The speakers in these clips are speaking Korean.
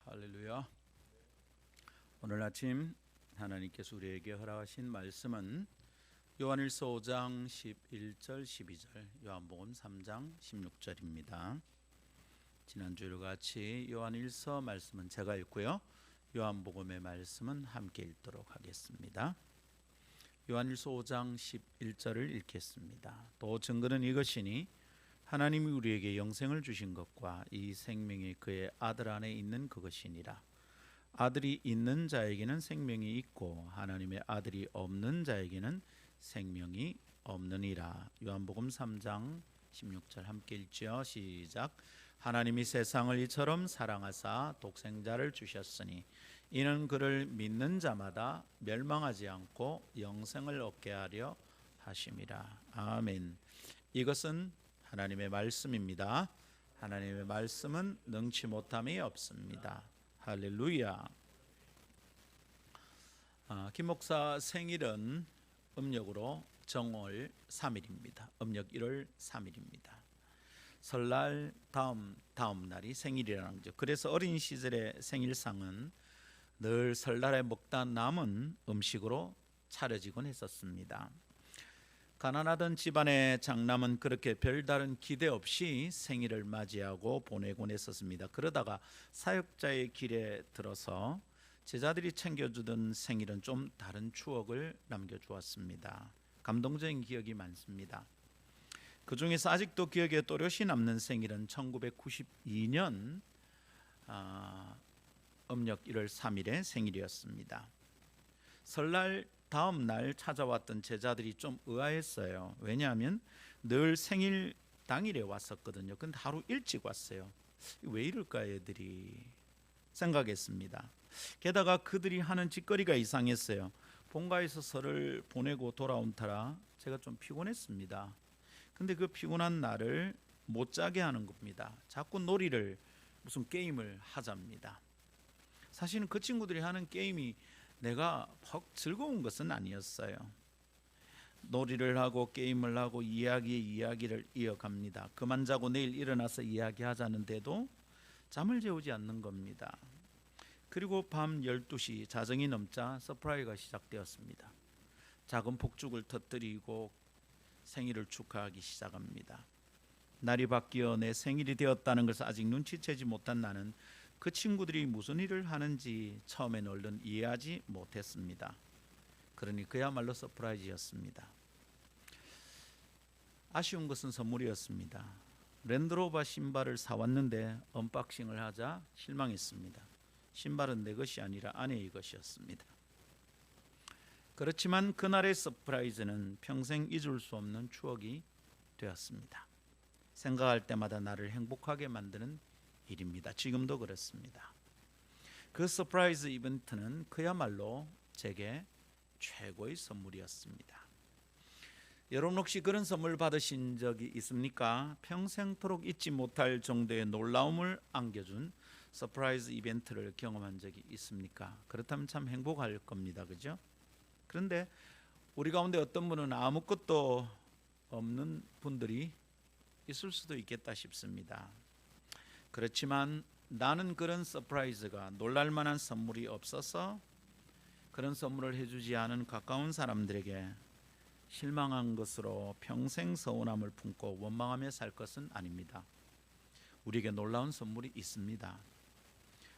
할렐루야. 오늘 아침 하나님께서 우리에게 허락하신 말씀은 요한일서 5장 11절 12절, 요한복음 3장 16절입니다. 지난주와 같이 요한일서 말씀은 제가 읽고요, 요한복음의 말씀은 함께 읽도록 하겠습니다. 요한일서 5장 11절을 읽겠습니다. 또 증거는 이것이니 하나님이 우리에게 영생을 주신 것과 이 생명이 그의 아들 안에 있는 그것이니라. 아들이 있는 자에게는 생명이 있고 하나님의 아들이 없는 자에게는 생명이 없느니라. 요한복음 3장 16절 함께 읽죠. 시작. 하나님이 세상을 이처럼 사랑하사 독생자를 주셨으니 이는 그를 믿는 자마다 멸망하지 않고 영생을 얻게 하려 하심이라. 아멘. 이것은 하나님의 말씀입니다. 하나님의 말씀은 능치 못함이 없습니다. 할렐루야. 김 목사 생일은 음력으로 정월 3일입니다. 음력 1월 3일입니다. 설날 다음 날이 생일이라는 거죠. 그래서 어린 시절의 생일상은 늘 설날에 먹다 남은 음식으로 차려지곤 했었습니다. 가난하던 집안의 장남은 그렇게 별다른 기대 없이 생일을 맞이하고 보내곤 했었습니다. 그러다가 사역자의 길에 들어서 제자들이 챙겨주던 생일은 좀 다른 추억을 남겨주었습니다. 감동적인 기억이 많습니다. 그 중에서 아직도 기억에 또렷이 남는 생일은 1992년 음력 1월 3일의 생일이었습니다. 설날 다음 날 찾아왔던 제자들이 좀 의아했어요. 왜냐하면 늘 생일 당일에 왔었거든요. 근데 하루 일찍 왔어요. 왜 이럴까 애들이 생각했습니다. 게다가 그들이 하는 짓거리가 이상했어요. 본가에서 설을 보내고 돌아온 터라 제가 좀 피곤했습니다. 근데 그 피곤한 나를 못 자게 하는 겁니다. 자꾸 놀이를, 무슨 게임을 하자입니다. 사실은 그 친구들이 하는 게임이 내가 퍽 즐거운 것은 아니었어요. 놀이를 하고 게임을 하고 이야기를 이어갑니다. 그만 자고 내일 일어나서 이야기하자는데도 잠을 재우지 않는 겁니다. 그리고 밤 12시 자정이 넘자 서프라이즈가 시작되었습니다. 작은 폭죽을 터뜨리고 생일을 축하하기 시작합니다. 날이 바뀌어 내 생일이 되었다는 것을 아직 눈치채지 못한 나는 그 친구들이 무슨 일을 하는지 처음엔 얼른 이해하지 못했습니다. 그러니 그야말로 서프라이즈였습니다. 아쉬운 것은 선물이었습니다. 랜드로버 신발을 사왔는데 언박싱을 하자 실망했습니다. 신발은 내 것이 아니라 아내의 것이었습니다. 그렇지만 그날의 서프라이즈는 평생 잊을 수 없는 추억이 되었습니다. 생각할 때마다 나를 행복하게 만드는 일입니다. 지금도 그렇습니다. 그 서프라이즈 이벤트는 그야말로 제게 최고의 선물이었습니다. 여러분 혹시 그런 선물 받으신 적이 있습니까? 평생토록 잊지 못할 정도의 놀라움을 안겨준 서프라이즈 이벤트를 경험한 적이 있습니까? 그렇다면 참 행복할 겁니다. 그죠? 그런데 우리 가운데 어떤 분은 아무것도 없는 분들이 있을 수도 있겠다 싶습니다. 그렇지만 나는 그런 서프라이즈가 놀랄만한 선물이 없어서 그런 선물을 해주지 않은 가까운 사람들에게 실망한 것으로 평생 서운함을 품고 원망하며 살 것은 아닙니다. 우리에게 놀라운 선물이 있습니다.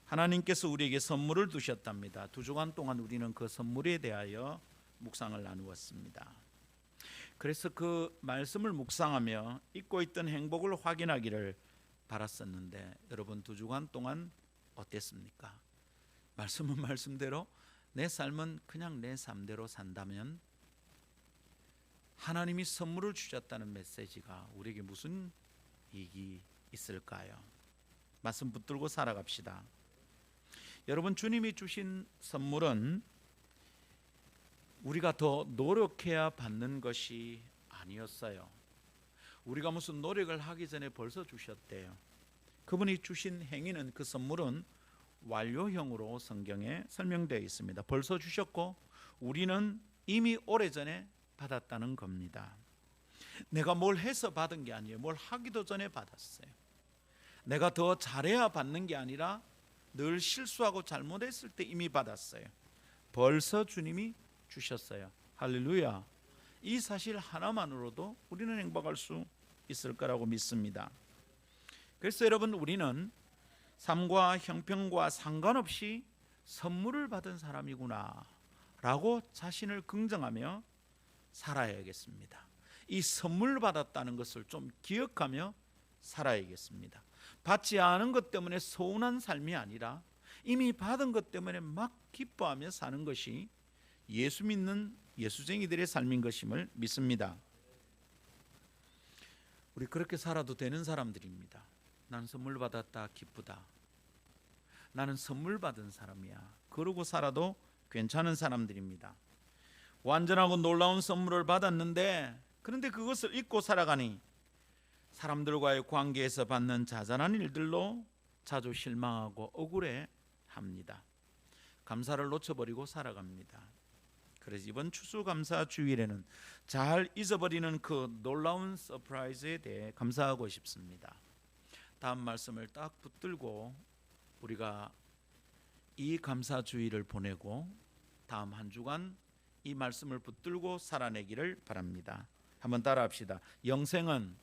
하나님께서 우리에게 선물을 두셨답니다. 2주간 동안 우리는 그 선물에 대하여 묵상을 나누었습니다. 그래서 그 말씀을 묵상하며 잊고 있던 행복을 확인하기를 바랐었는데 여러분 2주간 동안 어땠습니까? 말씀은 말씀대로 내 삶은 그냥 내 삶대로 산다면 하나님이 선물을 주셨다는 메시지가 우리에게 무슨 이익이 있을까요? 말씀 붙들고 살아갑시다. 여러분 주님이 주신 선물은 우리가 더 노력해야 받는 것이 아니었어요. 우리가 무슨 노력을 하기 전에 벌써 주셨대요. 그분이 주신 행위는, 그 선물은 완료형으로 성경에 설명되어 있습니다. 벌써 주셨고 우리는 이미 오래전에 받았다는 겁니다. 내가 뭘 해서 받은 게 아니에요. 뭘 하기도 전에 받았어요. 내가 더 잘해야 받는 게 아니라 늘 실수하고 잘못했을 때 이미 받았어요. 벌써 주님이 주셨어요. 할렐루야. 이 사실 하나만으로도 우리는 행복할 수 있을 거라고 믿습니다. 그래서 여러분, 우리는 삶과 형편과 상관없이 선물을 받은 사람이구나 라고 자신을 긍정하며 살아야겠습니다. 이 선물 받았다는 것을 좀 기억하며 살아야겠습니다. 받지 않은 것 때문에 서운한 삶이 아니라 이미 받은 것 때문에 막 기뻐하며 사는 것이 예수 믿는 예수쟁이들의 삶인 것임을 믿습니다. 우리 그렇게 살아도 되는 사람들입니다. 나는 선물 받았다, 기쁘다. 나는 선물 받은 사람이야. 그러고 살아도 괜찮은 사람들입니다. 완전하고 놀라운 선물을 받았는데, 그런데 그것을 잊고 살아가니 사람들과의 관계에서 받는 자잘한 일들로 자주 실망하고 억울해합니다. 감사를 놓쳐버리고 살아갑니다. 그래서 이번 추수감사 주일에는 잘 잊어버리는 그 놀라운 서프라이즈에 대해 감사하고 싶습니다. 다음 말씀을 딱 붙들고 우리가 이 감사 주일을 보내고 다음 한 주간 이 말씀을 붙들고 살아내기를 바랍니다. 한번 따라합시다. 영생은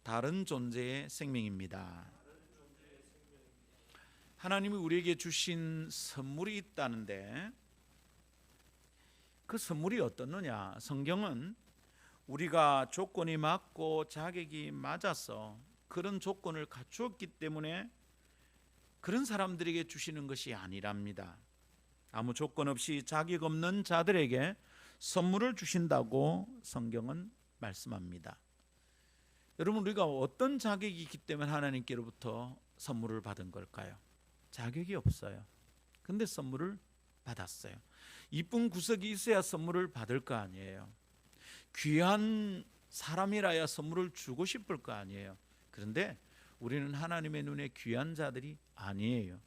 다른 존재의 생명입니다. 하나님이 우리에게 주신 선물이 있다는데 그 선물이 어떻느냐? 성경은 우리가 조건이 맞고 자격이 맞아서 그런 조건을 갖추었기 때문에 그런 사람들에게 주시는 것이 아니랍니다. 아무 조건 없이 자격 없는 자들에게 선물을 주신다고 성경은 말씀합니다. 여러분, 우리가 어떤 자격이 있기 때문에 하나님께로부터 선물을 받은 걸까요? 자격이 없어요. 근데 선물을 받았어요. 이쁜 구석이 있어야 선물을 받을 거 아니에요. 귀한 사람이라야 선물을 주고 싶을 거 아니에요. 그런데 우리는 하나님의 눈에 귀한 자들이 아니에요.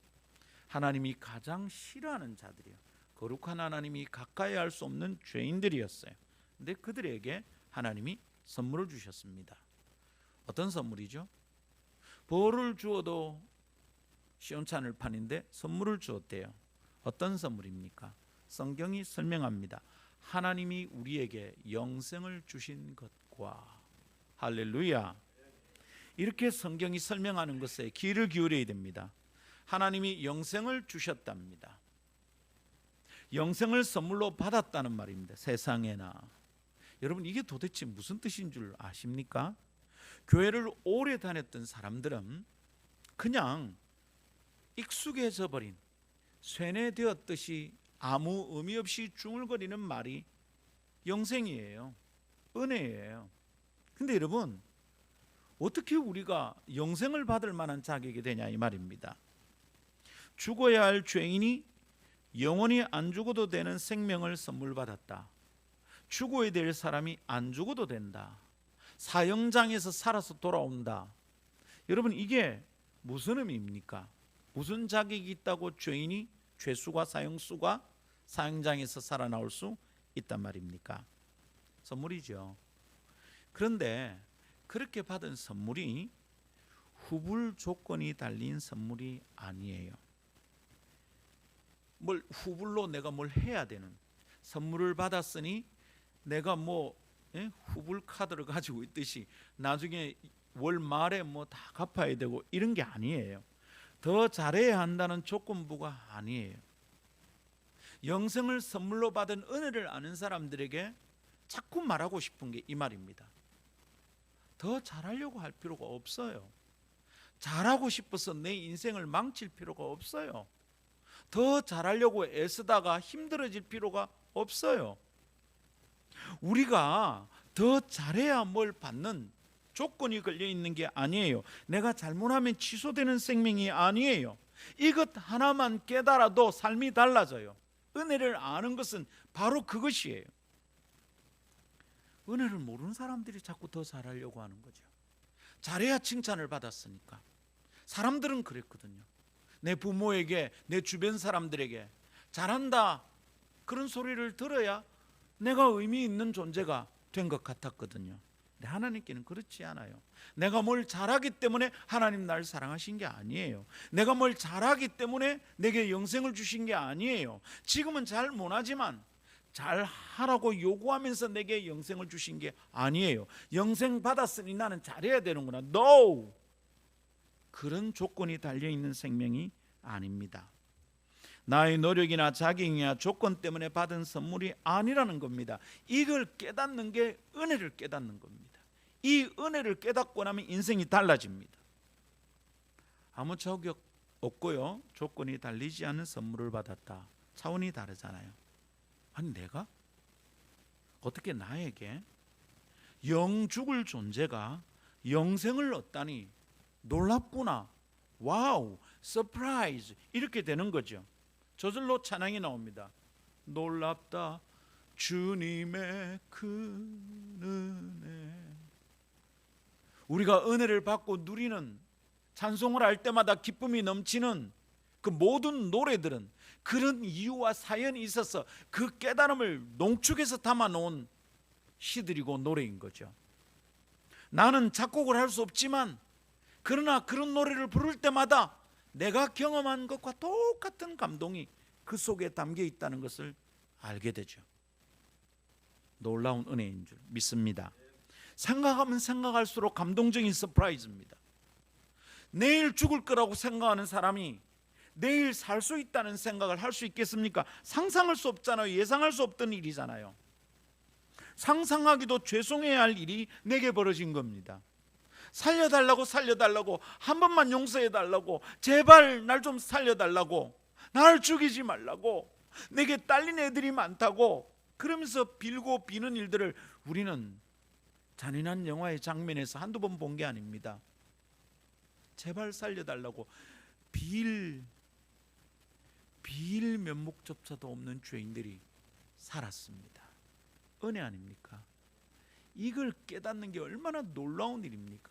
하나님이 가장 싫어하는 자들이요. 거룩한 하나님이 가까이 할 수 없는 죄인들이었어요. 그런데 그들에게 하나님이 선물을 주셨습니다. 어떤 선물이죠? 벌을 주어도 시원찮을 판인데 선물을 주었대요. 어떤 선물입니까? 성경이 설명합니다. 하나님이 우리에게 영생을 주신 것과, 할렐루야. 이렇게 성경이 설명하는 것에 귀를 기울여야 됩니다. 하나님이 영생을 주셨답니다. 영생을 선물로 받았다는 말입니다. 세상에나. 여러분, 이게 도대체 무슨 뜻인 줄 아십니까? 교회를 오래 다녔던 사람들은 그냥 익숙해져 버린, 쇠뇌되었듯이 아무 의미 없이 중얼거리는 말이 영생이에요. 은혜예요. 근데 여러분, 어떻게 우리가 영생을 받을 만한 자격이 되냐 이 말입니다. 죽어야 할 죄인이 영원히 안 죽어도 되는 생명을 선물 받았다. 죽어야 될 사람이 안 죽어도 된다. 사형장에서 살아서 돌아온다. 여러분, 이게 무슨 의미입니까? 무슨 자격이 있다고 죄인이 죄수가 사형수가 사형장에서 살아나올 수 있단 말입니까? 선물이죠. 그런데 그렇게 받은 선물이 후불 조건이 달린 선물이 아니에요. 뭘 후불로 내가 뭘 해야 되는, 선물을 받았으니 내가 후불 카드를 가지고 있듯이 나중에 월 말에 다 갚아야 되고 이런 게 아니에요. 더 잘해야 한다는 조건부가 아니에요. 영생을 선물로 받은 은혜를 아는 사람들에게 자꾸 말하고 싶은 게 이 말입니다. 더 잘하려고 할 필요가 없어요. 잘하고 싶어서 내 인생을 망칠 필요가 없어요. 더 잘하려고 애쓰다가 힘들어질 필요가 없어요. 우리가 더 잘해야 뭘 받는 조건이 걸려 있는 게 아니에요. 내가 잘못하면 취소되는 생명이 아니에요. 이것 하나만 깨달아도 삶이 달라져요. 은혜를 아는 것은 바로 그것이에요. 은혜를 모르는 사람들이 자꾸 더 잘하려고 하는 거죠. 잘해야 칭찬을 받았으니까. 사람들은 그랬거든요. 내 부모에게, 내 주변 사람들에게 잘한다 그런 소리를 들어야 내가 의미 있는 존재가 된 것 같았거든요. 근데 하나님께는 그렇지 않아요. 내가 뭘 잘하기 때문에 하나님 나를 사랑하신 게 아니에요. 내가 뭘 잘하기 때문에 내게 영생을 주신 게 아니에요. 지금은 잘 못하지만 잘하라고 요구하면서 내게 영생을 주신 게 아니에요. 영생 받았으니 나는 잘해야 되는구나. No! 그런 조건이 달려있는 생명이 아닙니다. 나의 노력이나 자격이나 조건 때문에 받은 선물이 아니라는 겁니다. 이걸 깨닫는 게 은혜를 깨닫는 겁니다. 이 은혜를 깨닫고 나면 인생이 달라집니다. 아무 자격 없고요, 조건이 달리지 않은 선물을 받았다. 차원이 다르잖아요. 아니, 내가 어떻게 나에게 영 죽을 존재가 영생을 얻다니 놀랍구나, 와우, 서프라이즈, 이렇게 되는 거죠. 저절로 찬양이 나옵니다. 놀랍다 주님의 큰 은혜. 우리가 은혜를 받고 누리는, 찬송을 할 때마다 기쁨이 넘치는 그 모든 노래들은 그런 이유와 사연이 있어서 그 깨달음을 농축해서 담아놓은 시들이고 노래인 거죠. 나는 작곡을 할 수 없지만 그러나 그런 노래를 부를 때마다 내가 경험한 것과 똑같은 감동이 그 속에 담겨 있다는 것을 알게 되죠. 놀라운 은혜인 줄 믿습니다. 생각하면 생각할수록 감동적인 서프라이즈입니다. 내일 죽을 거라고 생각하는 사람이 내일 살 수 있다는 생각을 할 수 있겠습니까? 상상할 수 없잖아요. 예상할 수 없던 일이잖아요. 상상하기도 죄송해야 할 일이 내게 벌어진 겁니다. 살려달라고 한 번만 용서해달라고, 제발 날 좀 살려달라고, 날 죽이지 말라고, 내게 딸린 애들이 많다고 그러면서 빌고 비는 일들을 우리는 잔인한 영화의 장면에서 한두 번 본 게 아닙니다. 제발 살려달라고 빌 면목조차도 없는 죄인들이 살았습니다. 은혜 아닙니까? 이걸 깨닫는 게 얼마나 놀라운 일입니까?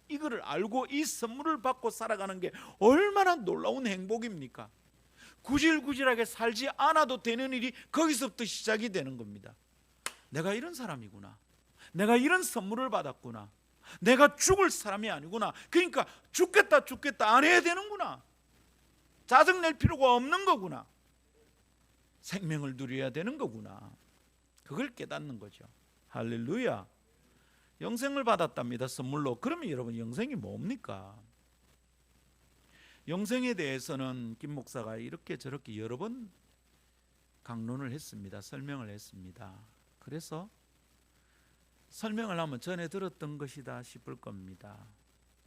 이거를 알고 이 선물을 받고 살아가는 게 얼마나 놀라운 행복입니까? 구질구질하게 살지 않아도 되는 일이 거기서부터 시작이 되는 겁니다. 내가 이런 사람이구나, 내가 이런 선물을 받았구나, 내가 죽을 사람이 아니구나, 그러니까 죽겠다 안 해야 되는구나, 짜증낼 필요가 없는 거구나, 생명을 누려야 되는 거구나, 그걸 깨닫는 거죠. 할렐루야. 영생을 받았답니다, 선물로. 그러면 여러분, 영생이 뭡니까? 영생에 대해서는 김 목사가 이렇게 저렇게 여러 번 강론을 했습니다. 설명을 했습니다. 그래서 설명을 하면 전에 들었던 것이다 싶을 겁니다.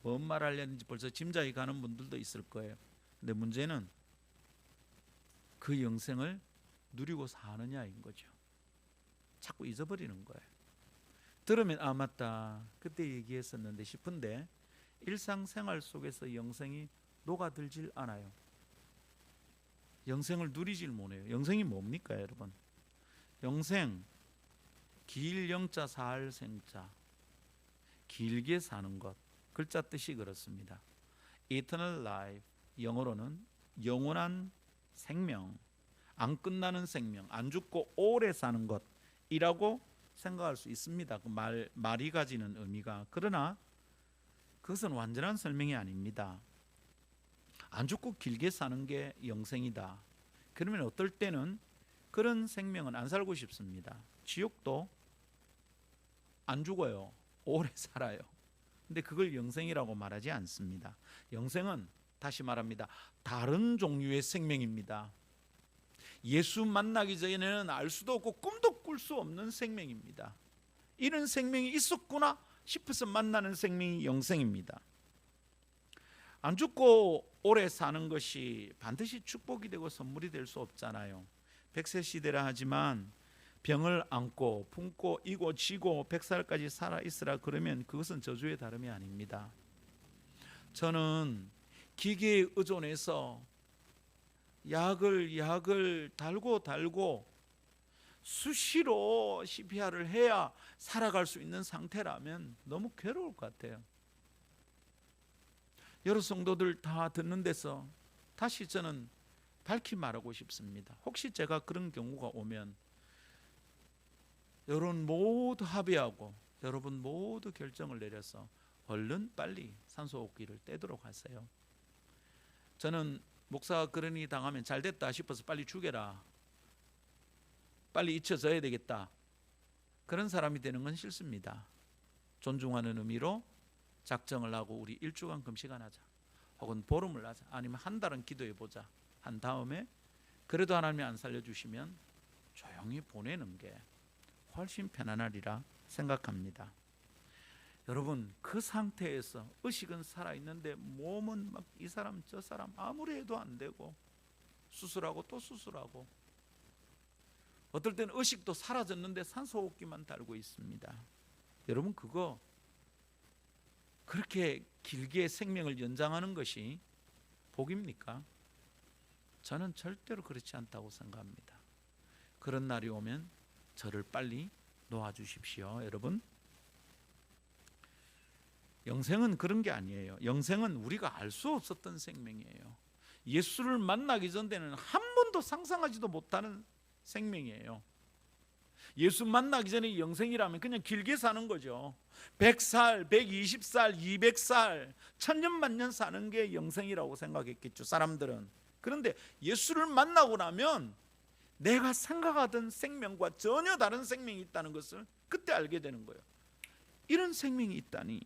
뭔 말하려는지 벌써 짐작이 가는 분들도 있을 거예요. 근데 문제는 그 영생을 누리고 사느냐인 거죠. 자꾸 잊어버리는 거예요. 들으면 아, 맞다, 그때 얘기했었는데 싶은데 일상생활 속에서 영생이 녹아들질 않아요. 영생을 누리질 못해요. 영생이 뭡니까, 여러분? 영생, 길 영자 살 생자, 길게 사는 것, 글자 뜻이 그렇습니다. Eternal life, 영어로는 영원한 생명, 안 끝나는 생명, 안 죽고 오래 사는 것이라고 생각할 수 있습니다. 그 말이 가지는 의미가. 그러나 그것은 완전한 설명이 아닙니다. 안 죽고 길게 사는 게 영생이다. 그러면 어떨 때는 그런 생명은 안 살고 싶습니다. 지옥도 안 죽어요. 오래 살아요. 근데 그걸 영생이라고 말하지 않습니다. 영생은 다시 말합니다, 다른 종류의 생명입니다. 예수 만나기 전에는 알 수도 없고 꿈도 꿀 수 없는 생명입니다. 이런 생명이 있었구나 싶어서 만나는 생명이 영생입니다. 안 죽고 오래 사는 것이 반드시 축복이 되고 선물이 될 수 없잖아요. 100세 시대라 하지만 병을 안고 품고 이고 지고 100살까지 살아있으라 그러면 그것은 저주의 다름이 아닙니다. 저는 기계에 의존해서 약을 달고 수시로 CPR을 해야 살아갈 수 있는 상태라면 너무 괴로울 것 같아요. 여러 성도들 다 듣는 데서 다시 저는 밝히 말하고 싶습니다. 혹시 제가 그런 경우가 오면 여러분 모두 합의하고 여러분 모두 결정을 내려서 얼른 빨리 산소호흡기를 떼도록 하세요. 저는 목사가 그러니 당하면 잘됐다 싶어서 빨리 죽여라, 빨리 잊혀져야 되겠다, 그런 사람이 되는 건 싫습니다. 존중하는 의미로 작정을 하고 우리 일주간 금식 안 하자, 혹은 보름을 하자, 아니면 한 달은 기도해 보자 한 다음에 그래도 하나님이 안 살려주시면 조용히 보내는 게 훨씬 편안하리라 생각합니다. 여러분, 그 상태에서 의식은 살아있는데 몸은 막 이 사람 저 사람 아무리 해도 안 되고 수술하고 또 수술하고, 어떨 때는 의식도 사라졌는데 산소호흡기만 달고 있습니다. 여러분, 그거 그렇게 길게 생명을 연장하는 것이 복입니까? 저는 절대로 그렇지 않다고 생각합니다. 그런 날이 오면 저를 빨리 놓아주십시오. 여러분, 영생은 그런 게 아니에요. 영생은 우리가 알 수 없었던 생명이에요. 예수를 만나기 전에는 한 번도 상상하지도 못하는 생명이에요. 예수 만나기 전에 영생이라면 그냥 길게 사는 거죠. 100살, 120살, 200살, 천년만년 사는 게 영생이라고 생각했겠죠, 사람들은. 그런데 예수를 만나고 나면 내가 생각하던 생명과 전혀 다른 생명이 있다는 것을 그때 알게 되는 거예요. 이런 생명이 있다니.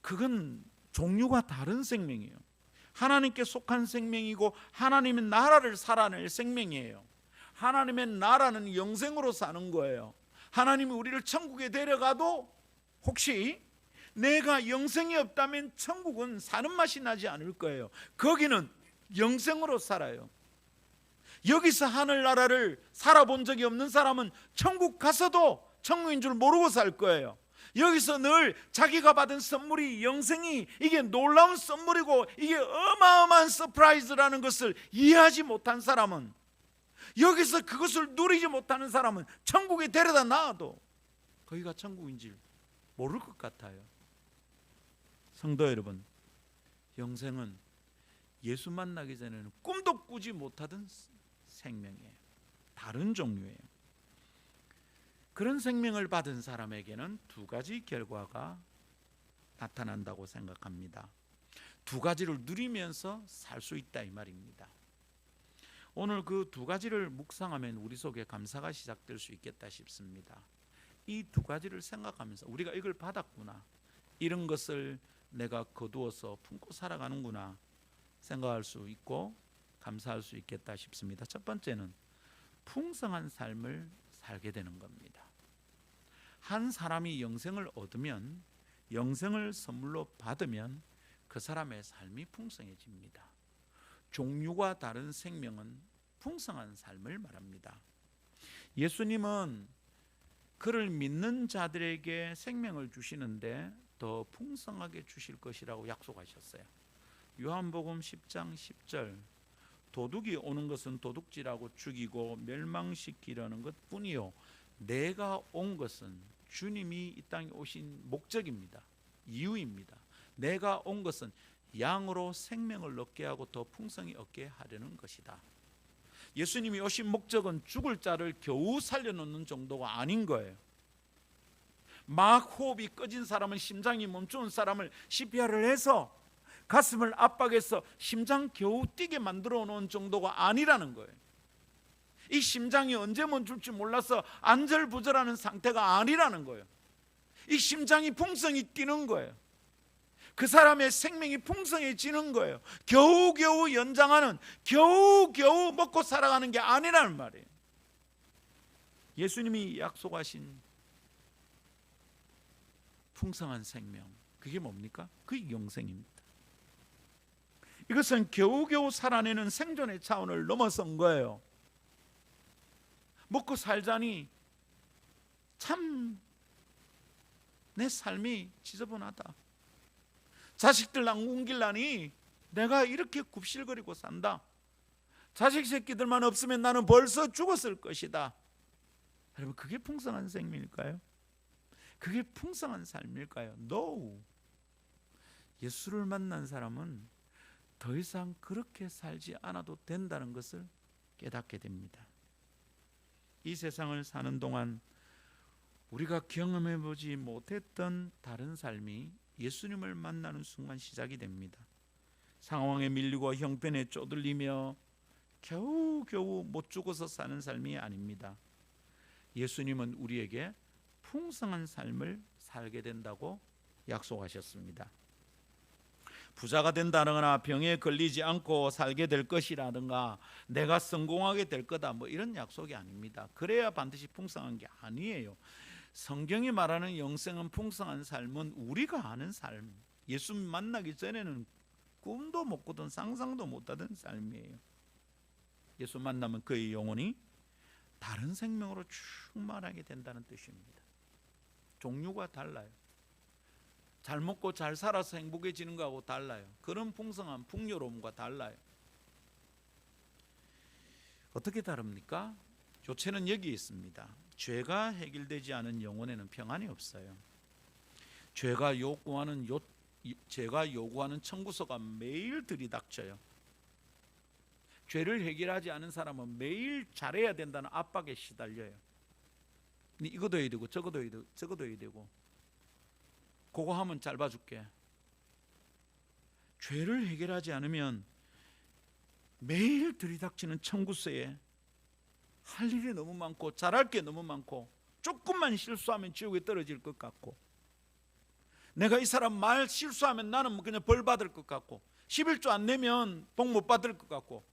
그건 종류가 다른 생명이에요. 하나님께 속한 생명이고 하나님의 나라를 살아낼 생명이에요. 하나님의 나라는 영생으로 사는 거예요. 하나님이 우리를 천국에 데려가도 혹시 내가 영생이 없다면 천국은 사는 맛이 나지 않을 거예요. 거기는 영생으로 살아요. 여기서 하늘나라를 살아본 적이 없는 사람은 천국 가서도 천국인 줄 모르고 살 거예요. 여기서 늘 자기가 받은 선물이 영생이 이게 놀라운 선물이고 이게 어마어마한 서프라이즈라는 것을 이해하지 못한 사람은, 여기서 그것을 누리지 못하는 사람은 천국에 데려다 놔도 거기가 천국인 줄 모를 것 같아요. 성도 여러분, 영생은 예수 만나기 전에는 꿈도 꾸지 못하던 생명이에요. 다른 종류예요. 그런 생명을 받은 사람에게는 두 가지 결과가 나타난다고 생각합니다. 두 가지를 누리면서 살 수 있다 이 말입니다. 오늘 그 두 가지를 묵상하면 우리 속에 감사가 시작될 수 있겠다 싶습니다. 이 두 가지를 생각하면서 우리가 이걸 받았구나, 이런 것을 내가 거두어서 품고 살아가는구나 생각할 수 있고 감사할 수 있겠다 싶습니다. 첫 번째는 풍성한 삶을 살게 되는 겁니다. 한 사람이 영생을 얻으면, 영생을 선물로 받으면 그 사람의 삶이 풍성해집니다. 종류가 다른 생명은 풍성한 삶을 말합니다. 예수님은 그를 믿는 자들에게 생명을 주시는데 더 풍성하게 주실 것이라고 약속하셨어요. 요한복음 10장 10절, 도둑이 오는 것은 도둑질하고 죽이고 멸망시키려는 것뿐이요 내가 온 것은, 주님이 이 땅에 오신 목적입니다. 이유입니다. 내가 온 것은 양으로 생명을 얻게 하고 더 풍성히 얻게 하려는 것이다. 예수님이 오신 목적은 죽을 자를 겨우 살려놓는 정도가 아닌 거예요. 막 호흡이 꺼진 사람은, 심장이 멈춘 사람을 CPR을 해서 가슴을 압박해서 심장 겨우 뛰게 만들어 놓은 정도가 아니라는 거예요. 이 심장이 언제 멈출지 몰라서 안절부절하는 상태가 아니라는 거예요. 이 심장이 풍성히 뛰는 거예요. 그 사람의 생명이 풍성해지는 거예요. 겨우겨우 연장하는, 겨우겨우 먹고 살아가는 게 아니라는 말이에요. 예수님이 약속하신 풍성한 생명, 그게 뭡니까? 그게 영생입니다. 이것은 겨우겨우 살아내는 생존의 차원을 넘어선 거예요. 먹고 살자니 참 내 삶이 지저분하다, 자식들 안 굶길라니 내가 이렇게 굽실거리고 산다, 자식 새끼들만 없으면 나는 벌써 죽었을 것이다. 여러분, 그게 풍성한 생명일까요? 그게 풍성한 삶일까요? No. 예수를 만난 사람은 더 이상 그렇게 살지 않아도 된다는 것을 깨닫게 됩니다. 이 세상을 사는 동안 우리가 경험해보지 못했던 다른 삶이 예수님을 만나는 순간 시작이 됩니다. 상황에 밀리고 형편에 쪼들리며 겨우겨우 못 죽어서 사는 삶이 아닙니다. 예수님은 우리에게 풍성한 삶을 살게 된다고 약속하셨습니다. 부자가 된다거나 병에 걸리지 않고 살게 될 것이라든가 내가 성공하게 될 거다 뭐 이런 약속이 아닙니다. 그래야 반드시 풍성한 게 아니에요. 성경이 말하는 영생은 풍성한 삶은 우리가 아는 삶, 예수 만나기 전에는 꿈도 못 꾸던 상상도 못하던 삶이에요. 예수 만나면 그의 영혼이 다른 생명으로 충만하게 된다는 뜻입니다. 종류가 달라요. 잘 먹고 잘 살아서 행복해지는 거하고 달라요. 그런 풍성한 풍요로움과 달라요. 어떻게 다릅니까? 교체는 여기 있습니다. 죄가 해결되지 않은 영혼에는 평안이 없어요. 죄가 요구하는 청구서가 매일 들이닥쳐요. 죄를 해결하지 않은 사람은 매일 잘해야 된다는 압박에 시달려요. 이것도 해야 되고 저것도 해야 되고 저것도 해야 되고 그거 하면 잘 봐줄게. 죄를 해결하지 않으면 매일 들이닥치는 청구서에 할 일이 너무 많고 잘할 게 너무 많고 조금만 실수하면 지옥에 떨어질 것 같고 내가 이 사람 말 실수하면 나는 그냥 벌 받을 것 같고 11조 안 내면 복 못 받을 것 같고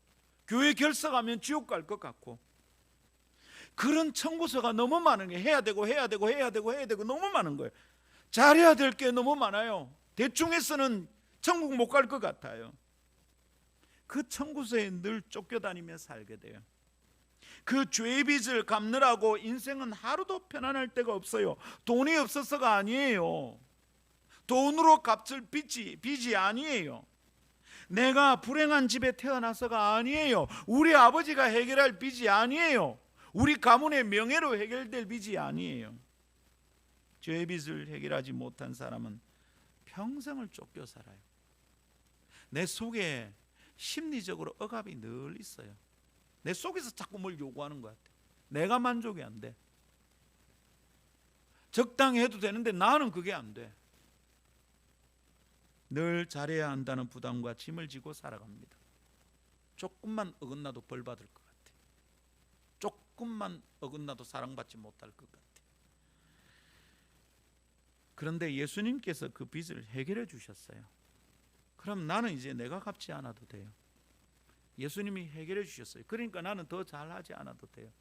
교회 결석하면 지옥 갈 것 같고 그런 청구서가 너무 많은 게 해야 되고 너무 많은 거예요. 잘해야 될 게 너무 많아요. 대충 해서는 천국 못 갈 것 같아요. 그 청구서에 늘 쫓겨다니며 살게 돼요. 그 죄의 빚을 갚느라고 인생은 하루도 편안할 때가 없어요. 돈이 없어서가 아니에요. 돈으로 갚을 빚이 아니에요. 내가 불행한 집에 태어나서가 아니에요. 우리 아버지가 해결할 빚이 아니에요. 우리 가문의 명예로 해결될 빚이 아니에요. 죄의 빚을 해결하지 못한 사람은 평생을 쫓겨 살아요. 내 속에 심리적으로 억압이 늘 있어요. 내 속에서 자꾸 뭘 요구하는 것 같아. 내가 만족이 안 돼. 적당히 해도 되는데 나는 그게 안 돼. 늘 잘해야 한다는 부담과 짐을 지고 살아갑니다. 조금만 어긋나도 벌 받을 것 같아. 조금만 어긋나도 사랑받지 못할 것 같아. 그런데 예수님께서 그 빚을 해결해 주셨어요. 그럼 나는 이제 내가 갚지 않아도 돼요. 예수님이 해결해 주셨어요. 그러니까 나는 더 잘하지 않아도 돼요.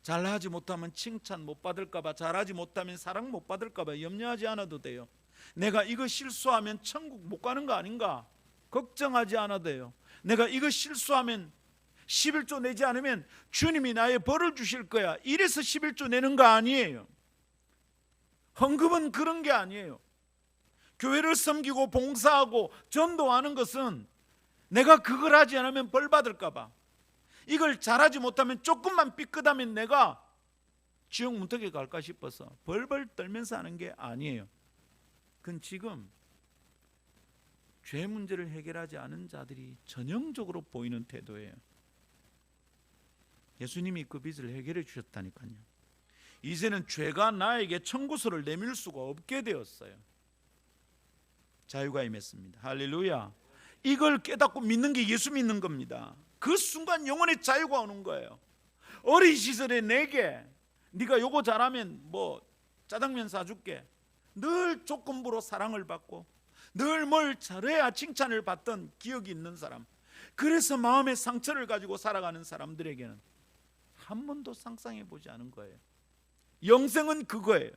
잘하지 못하면 칭찬 못 받을까 봐, 잘하지 못하면 사랑 못 받을까 봐 염려하지 않아도 돼요. 내가 이거 실수하면 천국 못 가는 거 아닌가 걱정하지 않아도 돼요. 내가 이거 실수하면 11조 내지 않으면 주님이 나의 벌을 주실 거야. 이래서 11조 내는 거 아니에요. 헌금은 그런 게 아니에요. 교회를 섬기고 봉사하고 전도하는 것은 내가 그걸 하지 않으면 벌 받을까 봐, 이걸 잘하지 못하면 조금만 삐끗하면 내가 지옥 문턱에 갈까 싶어서 벌벌 떨면서 하는 게 아니에요. 그건 지금 죄 문제를 해결하지 않은 자들이 전형적으로 보이는 태도예요. 예수님이 그 빚을 해결해 주셨다니까요. 이제는 죄가 나에게 청구서를 내밀 수가 없게 되었어요. 자유가 임했습니다. 할렐루야. 이걸 깨닫고 믿는 게 예수 믿는 겁니다. 그 순간 영혼의 자유가 오는 거예요. 어린 시절에 내게 네가 요거 잘하면 뭐 짜장면 사줄게, 늘 조건부로 사랑을 받고 늘 뭘 잘해야 칭찬을 받던 기억이 있는 사람, 그래서 마음의 상처를 가지고 살아가는 사람들에게는 한 번도 상상해 보지 않은 거예요. 영생은 그거예요.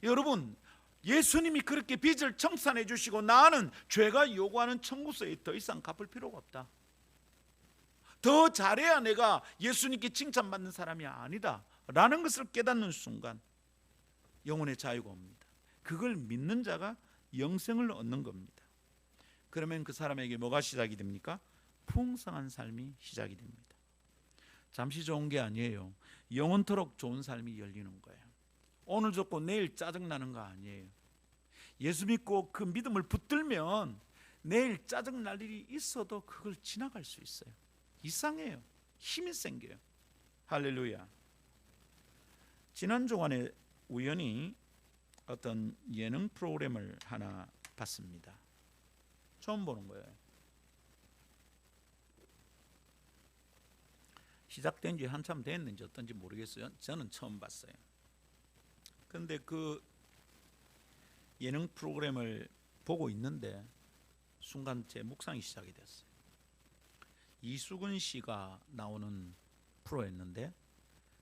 여러분, 예수님이 그렇게 빚을 청산해 주시고 나는 죄가 요구하는 청구서에 더 이상 갚을 필요가 없다. 더 잘해야 내가 예수님께 칭찬받는 사람이 아니다 라는 것을 깨닫는 순간 영혼의 자유가 옵니다. 그걸 믿는 자가 영생을 얻는 겁니다. 그러면 그 사람에게 뭐가 시작이 됩니까? 풍성한 삶이 시작이 됩니다. 잠시 좋은 게 아니에요. 영원토록 좋은 삶이 열리는 거예요. 오늘 좋고 내일 짜증나는 거 아니에요. 예수 믿고 그 믿음을 붙들면 내일 짜증날 일이 있어도 그걸 지나갈 수 있어요. 이상해요. 힘이 생겨요. 할렐루야. 지난 주간에 우연히 어떤 예능 프로그램을 하나 봤습니다. 처음 보는 거예요. 시작된 지 한참 됐는지 어떤지 모르겠어요. 저는 처음 봤어요. 그런데 그 예능 프로그램을 보고 있는데 순간 제 묵상이 시작이 됐어요. 이수근 씨가 나오는 프로였는데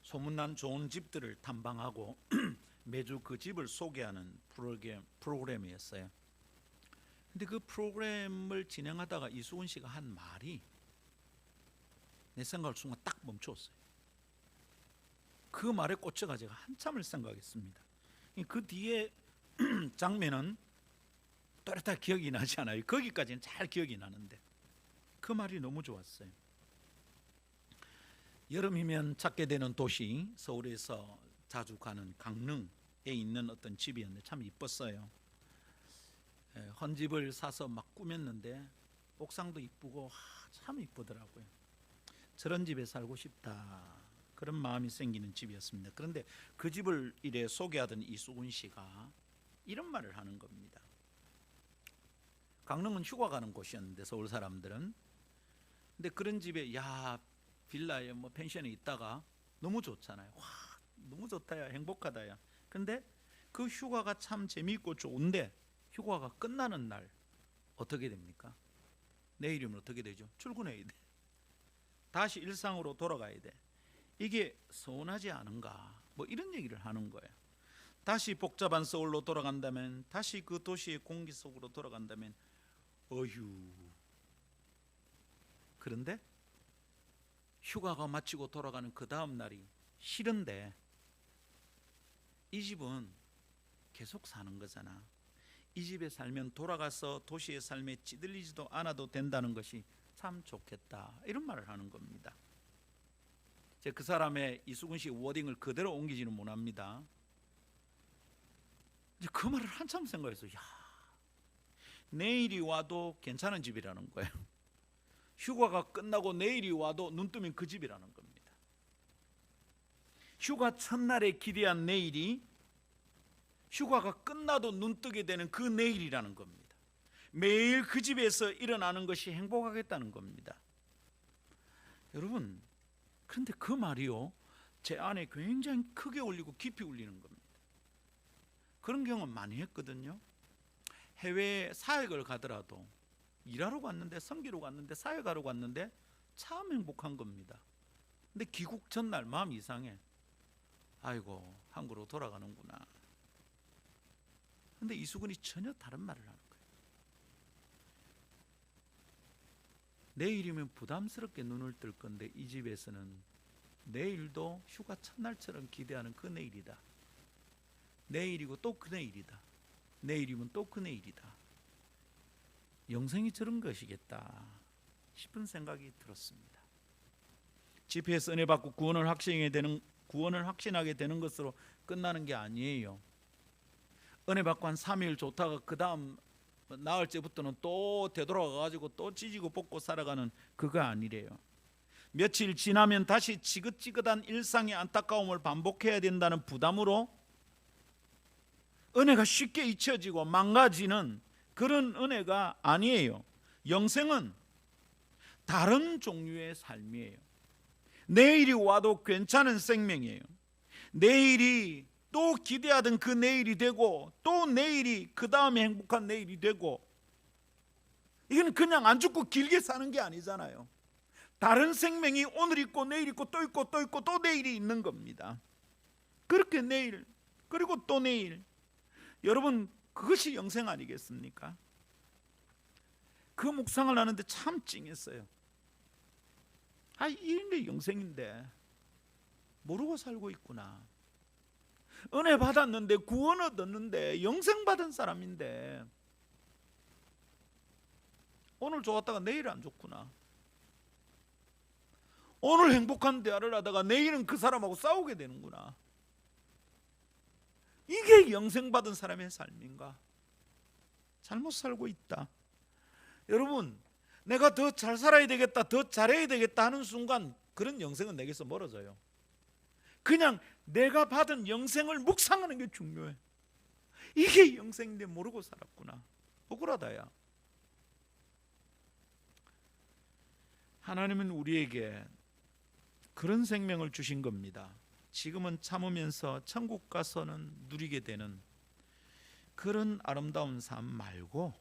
소문난 좋은 집들을 탐방하고 매주 그 집을 소개하는 프로그램이었어요. 근데 그 프로그램을 진행하다가 이수근 씨가 한 말이 내 생각을 순간 딱 멈추었어요. 그 말에 꽂혀가 제가 한참을 생각했습니다. 그 뒤에 장면은 또렷하게 기억이 나지 않아요. 거기까지는 잘 기억이 나는데 그 말이 너무 좋았어요. 여름이면 찾게 되는 도시, 서울에서 자주 가는 강릉에 있는 어떤 집이었는데 참 이뻤어요. 헌집을 사서 막 꾸몄는데 옥상도 이쁘고 참 이쁘더라고요. 저런 집에 살고 싶다, 그런 마음이 생기는 집이었습니다. 그런데 그 집을 이래 소개하던 이수근 씨가 이런 말을 하는 겁니다. 강릉은 휴가 가는 곳이었는데 서울 사람들은, 근데 그런 집에 빌라에 뭐 펜션에 있다가 너무 좋잖아요. 와, 너무 좋다야, 행복하다야. 근데 그 휴가가 참 재미있고 좋은데 휴가가 끝나는 날 어떻게 됩니까? 내일이면 어떻게 되죠? 출근해야 돼. 다시 일상으로 돌아가야 돼. 이게 서운하지 않은가? 뭐 이런 얘기를 하는 거예요. 다시 복잡한 서울로 돌아간다면, 다시 그 도시의 공기 속으로 돌아간다면 어휴. 그런데 휴가가 마치고 돌아가는 그 다음 날이 싫은데 이 집은 계속 사는 거잖아. 이 집에 살면 돌아가서 도시의 삶에 찌들리지도 않아도 된다는 것이 참 좋겠다, 이런 말을 하는 겁니다. 제가 그 사람의 이수근 씨 워딩을 그대로 옮기지는 못합니다. 이제 그 말을 한참 생각해서 내일이 와도 괜찮은 집이라는 거예요. 휴가가 끝나고 내일이 와도 눈 뜨면 그 집이라는 겁니다. 휴가 첫날에 기대한 내일이 휴가가 끝나도 눈 뜨게 되는 그 내일이라는 겁니다. 매일 그 집에서 일어나는 것이 행복하겠다는 겁니다. 여러분, 그런데 그 말이요, 제 안에 굉장히 크게 울리고 깊이 울리는 겁니다. 그런 경험 많이 했거든요. 해외 사역을 가더라도 일하러 갔는데, 섬기러 갔는데, 사역하러 갔는데 참 행복한 겁니다. 근데 귀국 전날 마음 이상해. 아이고, 한국으로 돌아가는구나. 근데 이수근이 전혀 다른 말을 하는 거예요. 내일이면 부담스럽게 눈을 뜰 건데 이 집에서는 내일도 휴가 첫날처럼 기대하는 그 내일이다. 내일이고 또 그 내일이다. 내일이면 또 그 내일이다. 영생이 저런 것이겠다 싶은 생각이 들었습니다. 집회에서 은혜 받고 구원을 확신하게 되는 것으로 끝나는 게 아니에요. 은혜 받고 한 3일 좋다가 그 다음 나흘째부터는 또 되돌아가가지고 또 찢고 뽑고 살아가는 그거 아니래요. 며칠 지나면 다시 지긋지긋한 일상의 안타까움을 반복해야 된다는 부담으로 은혜가 쉽게 잊혀지고 망가지는 그런 은혜가 아니에요. 영생은 다른 종류의 삶이에요. 내일이 와도 괜찮은 생명이에요. 내일이 또 기대하던 그 내일이 되고, 또 내일이 그 다음에 행복한 내일이 되고, 이건 그냥 안 죽고 길게 사는 게 아니잖아요. 다른 생명이 오늘 있고 내일 있고 또 있고 또 있고 또 내일이 있는 겁니다. 그렇게 내일, 그리고 또 내일. 여러분, 그것이 영생 아니겠습니까? 그 묵상을 하는데 참 찡했어요. 이런 게 영생인데 모르고 살고 있구나. 은혜 받았는데, 구원 얻었는데, 영생 받은 사람인데 오늘 좋았다가 내일 안 좋구나. 오늘 행복한 대화를 하다가 내일은 그 사람하고 싸우게 되는구나. 이게 영생 받은 사람의 삶인가? 잘못 살고 있다. 여러분, 내가 더 잘 살아야 되겠다, 더 잘해야 되겠다 하는 순간 그런 영생은 내게서 멀어져요. 그냥 내가 받은 영생을 묵상하는 게 중요해. 이게 영생인데 모르고 살았구나. 억울하다야. 하나님은 우리에게 그런 생명을 주신 겁니다. 지금은 참으면서 천국 가서는 누리게 되는 그런 아름다운 삶 말고,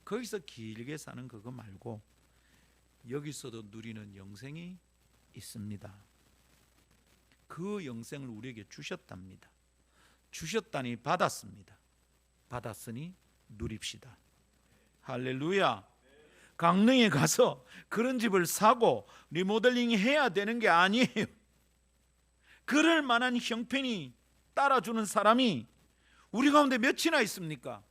거기서 길게 사는 그거 말고 여기서도 누리는 영생이 있습니다. 그 영생을 우리에게 주셨답니다. 주셨다니 받았습니다. 받았으니 누립시다. 할렐루야. 강릉에 가서 그런 집을 사고 리모델링 해야 되는 게 아니에요. 그럴 만한 형편이 따라주는 사람이 우리 가운데 몇이나 있습니까?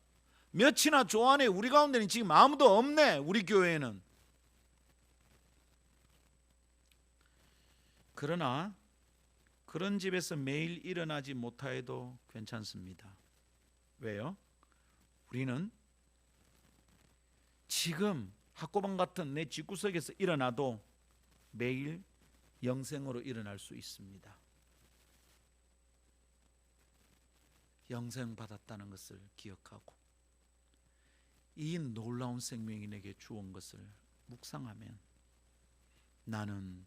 몇이나 좋아하네. 우리 가운데는 지금 아무도 없네. 우리 교회에는. 그러나 그런 집에서 매일 일어나지 못하여도 괜찮습니다. 왜요? 우리는 지금 학고방 같은 내 집구석에서 일어나도 매일 영생으로 일어날 수 있습니다. 영생 받았다는 것을 기억하고 이 놀라운 생명이 내게 주온 것을 묵상하면 나는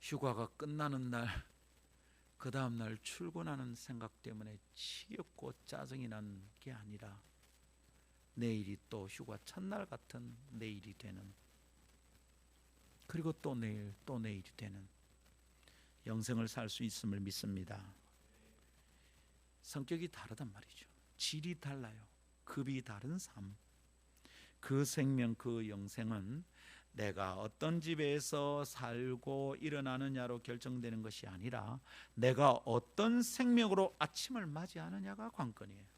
휴가가 끝나는 날, 그 다음 날 출근하는 생각 때문에 지겹고 짜증이 난 게 아니라 내일이 또 휴가 첫날 같은 내일이 되는, 그리고 또 내일 또 내일이 되는 영생을 살 수 있음을 믿습니다. 성격이 다르단 말이죠. 질이 달라요. 급이 다른 삶. 그 생명, 그 영생은 내가 어떤 집에서 살고 일어나느냐로 결정되는 것이 아니라 내가 어떤 생명으로 아침을 맞이하느냐가 관건이에요.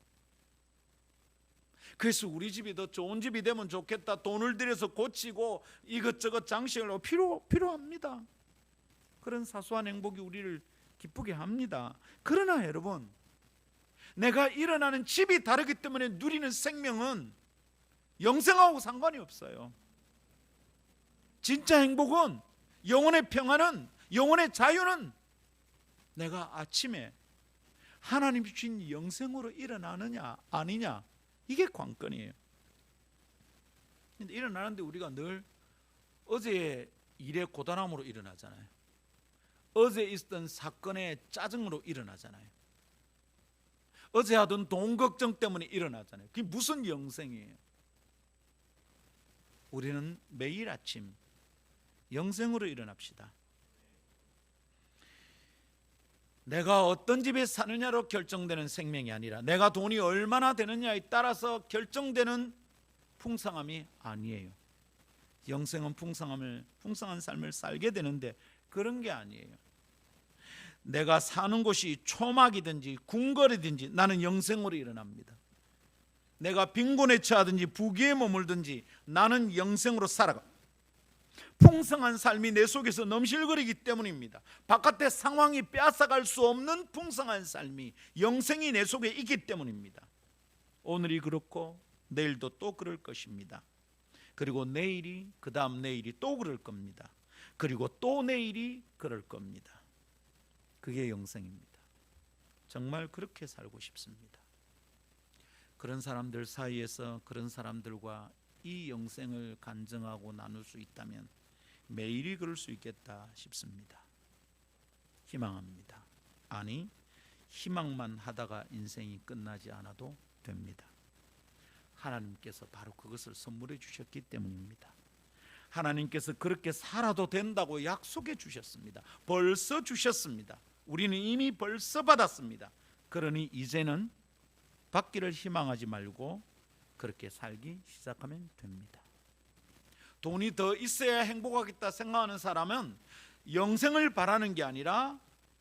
그래서 우리 집이 더 좋은 집이 되면 좋겠다, 돈을 들여서 고치고 이것저것 장식을 하고 필요합니다. 그런 사소한 행복이 우리를 기쁘게 합니다. 그러나 여러분, 내가 일어나는 집이 다르기 때문에 누리는 생명은 영생하고 상관이 없어요. 진짜 행복은, 영혼의 평안은, 영혼의 자유는 내가 아침에 하나님이 주신 영생으로 일어나느냐 아니냐, 이게 관건이에요. 근데 일어나는데 우리가 늘 어제의 일의 고단함으로 일어나잖아요. 어제 있었던 사건의 짜증으로 일어나잖아요. 어제 하던 돈 걱정 때문에 일어나잖아요. 그게 무슨 영생이에요? 우리는 매일 아침 영생으로 일어납시다. 내가 어떤 집에 사느냐로 결정되는 생명이 아니라 내가 돈이 얼마나 되느냐에 따라서 결정되는 풍성함이 아니에요. 영생은 풍성한 삶을 살게 되는데 그런 게 아니에요. 내가 사는 곳이 초막이든지 궁궐이든지 나는 영생으로 일어납니다. 내가 빈곤에 처하든지 부귀에 머물든지 나는 영생으로 살아가. 풍성한 삶이 내 속에서 넘실거리기 때문입니다. 바깥의 상황이 빼앗아갈 수 없는 풍성한 삶이, 영생이 내 속에 있기 때문입니다. 오늘이 그렇고 내일도 또 그럴 것입니다. 그리고 내일이, 그 다음 내일이 또 그럴 겁니다. 그리고 또 내일이 그럴 겁니다. 그게 영생입니다. 정말 그렇게 살고 싶습니다. 그런 사람들 사이에서 그런 사람들과 이 영생을 간증하고 나눌 수 있다면 매일이 그럴 수 있겠다 싶습니다. 희망합니다. 아니, 희망만 하다가 인생이 끝나지 않아도 됩니다. 하나님께서 바로 그것을 선물해 주셨기 때문입니다. 하나님께서 그렇게 살아도 된다고 약속해 주셨습니다. 벌써 주셨습니다. 우리는 이미 벌써 받았습니다. 그러니 이제는 받기를 희망하지 말고 그렇게 살기 시작하면 됩니다. 돈이 더 있어야 행복하겠다 생각하는 사람은 영생을 바라는 게 아니라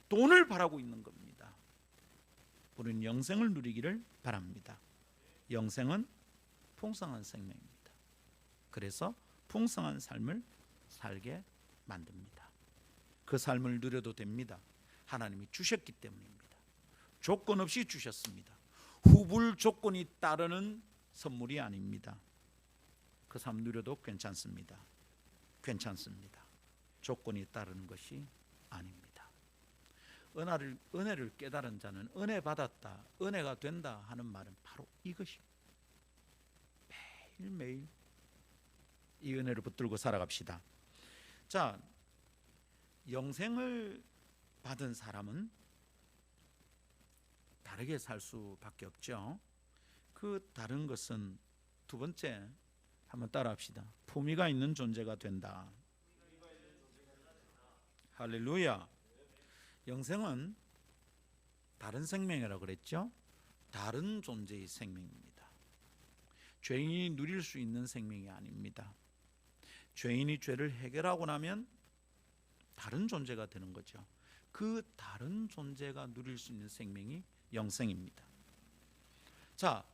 돈을 바라고 있는 겁니다. 우리는 영생을 누리기를 바랍니다. 영생은 풍성한 생명입니다. 그래서 풍성한 삶을 살게 만듭니다. 그 삶을 누려도 됩니다. 하나님이 주셨기 때문입니다. 조건 없이 주셨습니다. 후불 조건이 따르는 선물이 아닙니다. 그 삶 누려도 괜찮습니다. 괜찮습니다. 조건이 따르는 것이 아닙니다. 은혜를 깨달은 자는 은혜 받았다, 은혜가 된다 하는 말은 바로 이것입니다. 매일매일 이 은혜를 붙들고 살아갑시다. 자, 영생을 받은 사람은 다르게 살 수밖에 없죠. 그 다른 것은 두 번째, 한번 따라합시다. 품위가 있는 존재가 된다. 할렐루야. 영생은 다른 생명이라고 그랬죠. 다른 존재의 생명입니다. 죄인이 누릴 수 있는 생명이 아닙니다. 죄인이 죄를 해결하고 나면 다른 존재가 되는 거죠. 그 다른 존재가 누릴 수 있는 생명이 영생입니다. 자,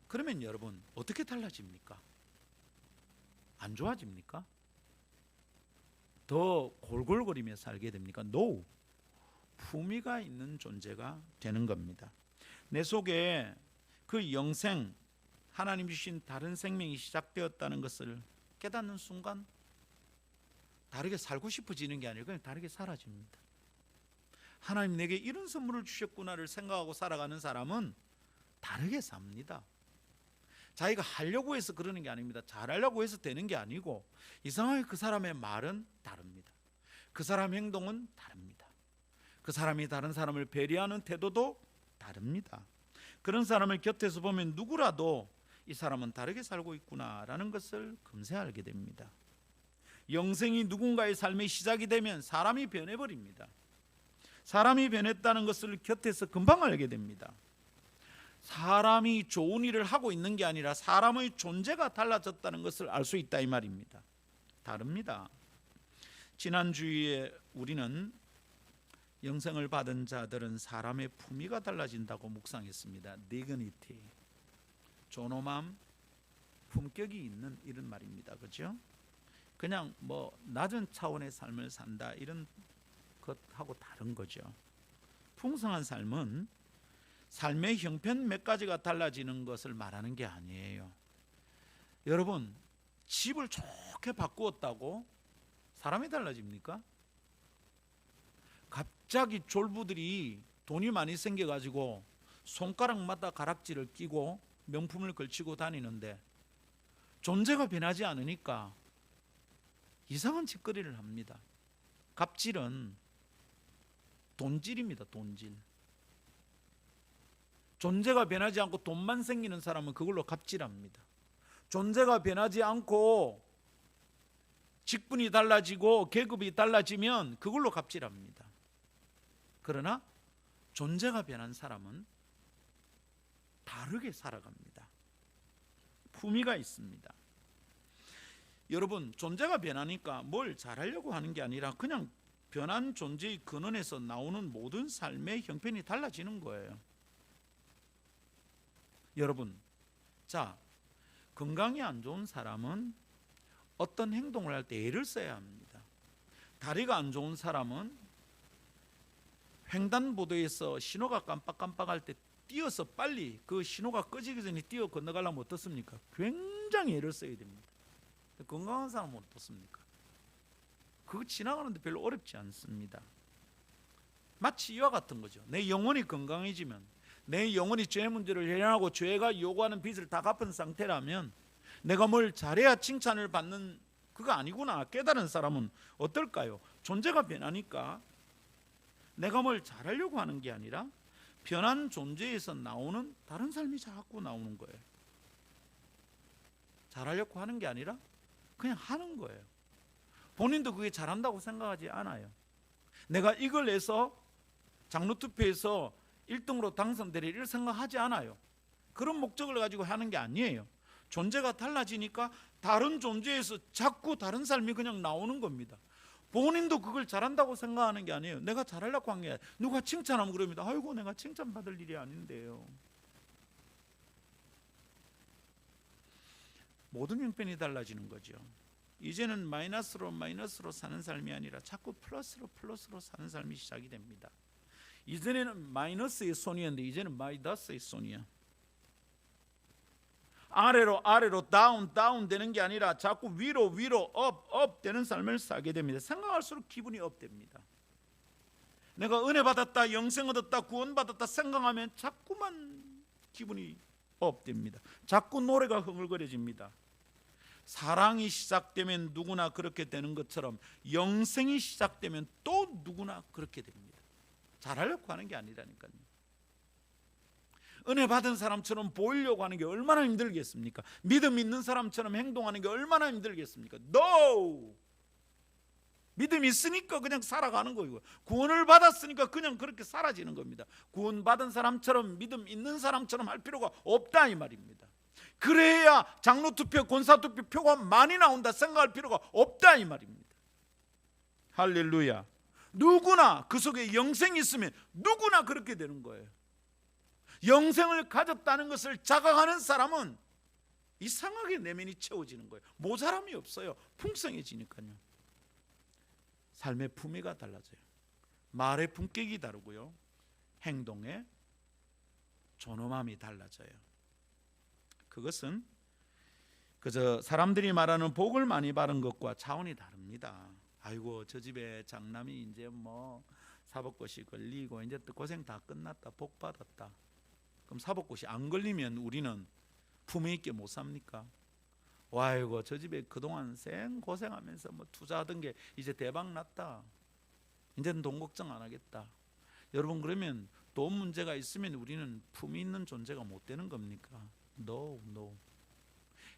그러면 여러분 어떻게 달라집니까? 안 좋아집니까? 더 골골거리며 살게 됩니까? No. 품위가 있는 존재가 되는 겁니다. 내 속에 그 영생, 하나님 주신 다른 생명이 시작되었다는 것을 깨닫는 순간 다르게 살고 싶어지는 게 아니라 그냥 다르게 사라집니다. 하나님 내게 이런 선물을 주셨구나를 생각하고 살아가는 사람은 다르게 삽니다. 자기가 하려고 해서 그러는 게 아닙니다. 잘하려고 해서 되는 게 아니고 이상하게 그 사람의 말은 다릅니다. 그 사람 행동은 다릅니다. 그 사람이 다른 사람을 배려하는 태도도 다릅니다. 그런 사람을 곁에서 보면 누구라도 이 사람은 다르게 살고 있구나라는 것을 금세 알게 됩니다. 영생이 누군가의 삶의 시작이 되면 사람이 변해버립니다. 사람이 변했다는 것을 곁에서 금방 알게 됩니다. 사람이 좋은 일을 하고 있는 게 아니라 사람의 존재가 달라졌다는 것을 알 수 있다 이 말입니다. 다릅니다. 지난주에 우리는 영생을 받은 자들은 사람의 품위가 달라진다고 묵상했습니다. 디그니티, 존엄함, 품격이 있는 이런 말입니다. 그렇죠? 그냥 뭐 낮은 차원의 삶을 산다 이런 것하고 다른 거죠. 풍성한 삶은 삶의 형편 몇 가지가 달라지는 것을 말하는 게 아니에요. 여러분, 집을 좋게 바꾸었다고 사람이 달라집니까? 갑자기 졸부들이 돈이 많이 생겨가지고 손가락마다 가락지를 끼고 명품을 걸치고 다니는데 존재가 변하지 않으니까 이상한 짓거리를 합니다. 갑질은 돈질입니다. 돈질. 존재가 변하지 않고 돈만 생기는 사람은 그걸로 갑질합니다. 존재가 변하지 않고 직분이 달라지고 계급이 달라지면 그걸로 갑질합니다. 그러나 존재가 변한 사람은 다르게 살아갑니다. 품위가 있습니다. 여러분, 존재가 변하니까 뭘 잘하려고 하는 게 아니라 그냥 변한 존재의 근원에서 나오는 모든 삶의 형편이 달라지는 거예요. 여러분, 자, 건강이 안 좋은 사람은 어떤 행동을 할 때 애를 써야 합니다. 다리가 안 좋은 사람은 횡단보도에서 신호가 깜빡깜빡할 때 뛰어서 빨리 그 신호가 꺼지기 전에 뛰어 건너가려면 어떻습니까? 굉장히 애를 써야 됩니다. 건강한 사람은 어떻습니까? 그거 지나가는데 별로 어렵지 않습니다. 마치 이와 같은 거죠. 내 영혼이 건강해지면, 내 영혼이 죄 문제를 해결하고 죄가 요구하는 빚을 다 갚은 상태라면 내가 뭘 잘해야 칭찬을 받는 그거 아니구나 깨달은 사람은 어떨까요? 존재가 변하니까 내가 뭘 잘하려고 하는 게 아니라 변한 존재에서 나오는 다른 삶이 자꾸 나오는 거예요. 잘하려고 하는 게 아니라 그냥 하는 거예요. 본인도 그게 잘한다고 생각하지 않아요. 내가 이걸 해서 장로투표에서 1등으로 당선되리라 이런 생각하지 않아요. 그런 목적을 가지고 하는 게 아니에요. 존재가 달라지니까 다른 존재에서 자꾸 다른 삶이 그냥 나오는 겁니다. 본인도 그걸 잘한다고 생각하는 게 아니에요. 내가 잘하려고 한 게 아니에요. 누가 칭찬하면 그럽니다. 아이고 내가 칭찬받을 일이 아닌데요. 모든 형편이 달라지는 거죠. 이제는 마이너스로 사는 삶이 아니라 자꾸 플러스로 사는 삶이 시작이 됩니다. 이전에는 마이너스의 손이었는데 이제는 마이너스의 손이야. 아래로 다운 되는 게 아니라 자꾸 위로 업 되는 삶을 살게 됩니다. 생각할수록 기분이 업 됩니다. 내가 은혜 받았다, 영생 얻었다, 구원 받았다 생각하면 자꾸만 기분이 업됩니다. 자꾸 노래가 흥얼거려집니다. 사랑이 시작되면 누구나 그렇게 되는 것처럼 영생이 시작되면 또 누구나 그렇게 됩니다. 잘하려고 하는 게 아니라니까요. 은혜 받은 사람처럼 보이려고 하는 게 얼마나 힘들겠습니까? 믿음 있는 사람처럼 행동하는 게 얼마나 힘들겠습니까? No! 믿음 있으니까 그냥 살아가는 거예요. 구원을 받았으니까 그냥 그렇게 사라지는 겁니다. 구원 받은 사람처럼, 믿음 있는 사람처럼 할 필요가 없다 이 말입니다. 그래야 장로투표, 권사투표 표가 많이 나온다 생각할 필요가 없다 이 말입니다. 할렐루야. 누구나 그 속에 영생이 있으면 누구나 그렇게 되는 거예요. 영생을 가졌다는 것을 자각하는 사람은 이상하게 내면이 채워지는 거예요. 모자람이 없어요. 풍성해지니까요. 삶의 품위가 달라져요. 말의 품격이 다르고요, 행동의 존엄함이 달라져요. 그것은 그저 사람들이 말하는 복을 많이 받은 것과 차원이 다릅니다. 아이고 저 집에 장남이 이제 뭐 사법고시 걸리고 이제 또 고생 다 끝났다, 복 받았다. 그럼 사법고시 안 걸리면 우리는 품위 있게 못 삽니까? 와이고 저 집에 그동안 생 고생하면서 뭐 투자하던 게 이제 대박 났다, 이제는 돈 걱정 안 하겠다. 여러분, 그러면 돈 문제가 있으면 우리는 품위 있는 존재가 못 되는 겁니까? No.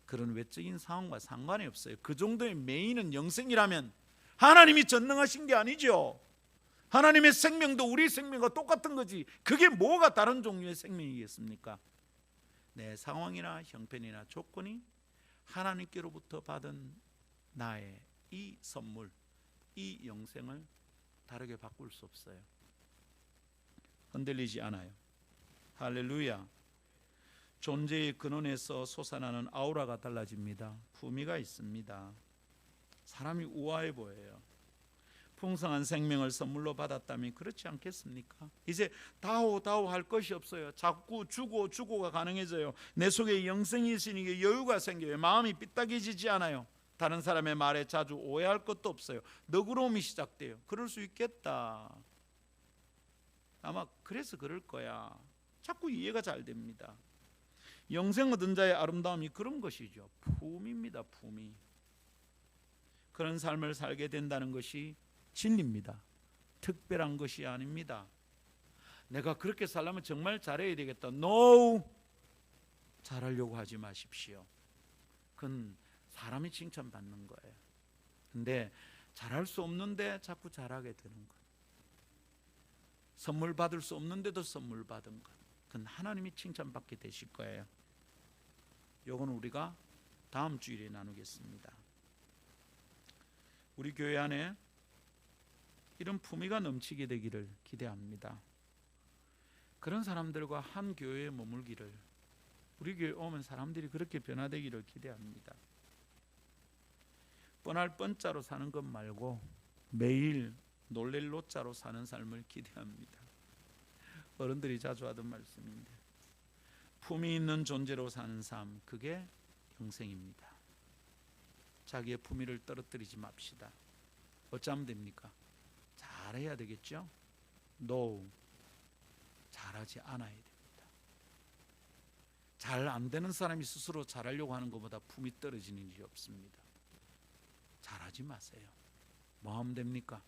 그런 외적인 상황과 상관이 없어요. 그 정도의 메인은 영생이라면 하나님이 전능하신 게 아니죠. 하나님의 생명도 우리 생명과 똑같은 거지. 그게 뭐가 다른 종류의 생명이겠습니까? 내 상황이나 형편이나 조건이 하나님께로부터 받은 나의 이 선물, 이 영생을 다르게 바꿀 수 없어요. 흔들리지 않아요. 할렐루야. 존재의 근원에서 솟아나는 아우라가 달라집니다. 품위가 있습니다. 사람이 우아해 보여요. 풍성한 생명을 선물로 받았다면 그렇지 않겠습니까? 이제 다오 할 것이 없어요. 자꾸 주고가 가능해져요. 내 속에 영생이 있으니 여유가 생겨요. 마음이 삐딱해지지 않아요. 다른 사람의 말에 자주 오해할 것도 없어요. 너그러움이 시작돼요. 그럴 수 있겠다. 아마 그래서 그럴 거야. 자꾸 이해가 잘 됩니다. 영생 얻은 자의 아름다움이 그런 것이죠. 품입니다. 품이. 그런 삶을 살게 된다는 것이 진리입니다. 특별한 것이 아닙니다. 내가 그렇게 살려면 정말 잘해야 되겠다. No! 잘하려고 하지 마십시오. 그건 사람이 칭찬받는 거예요. 근데 잘할 수 없는데 자꾸 잘하게 되는 것, 선물 받을 수 없는데도 선물 받은 것, 그건 하나님이 칭찬받게 되실 거예요. 요건 우리가 다음 주일에 나누겠습니다. 우리 교회 안에 이런 품위가 넘치게 되기를 기대합니다. 그런 사람들과 한 교회에 머물기를, 우리 교회에 오면 사람들이 그렇게 변화되기를 기대합니다. 뻔할 뻔자로 사는 것 말고 매일 놀랄 노자로 사는 삶을 기대합니다. 어른들이 자주 하던 말씀인데, 품위 있는 존재로 사는 삶, 그게 영생입니다. 자기의 품위를 떨어뜨리지 맙시다. 어쩌면 됩니까? 잘해야 되겠죠? No. 잘하지 않아야 됩니다. 잘 안 되는 사람이 스스로 잘하려고 하는 것보다 품이 떨어지는 일이 없습니다. 잘하지 마세요. 뭐 하면 됩니까?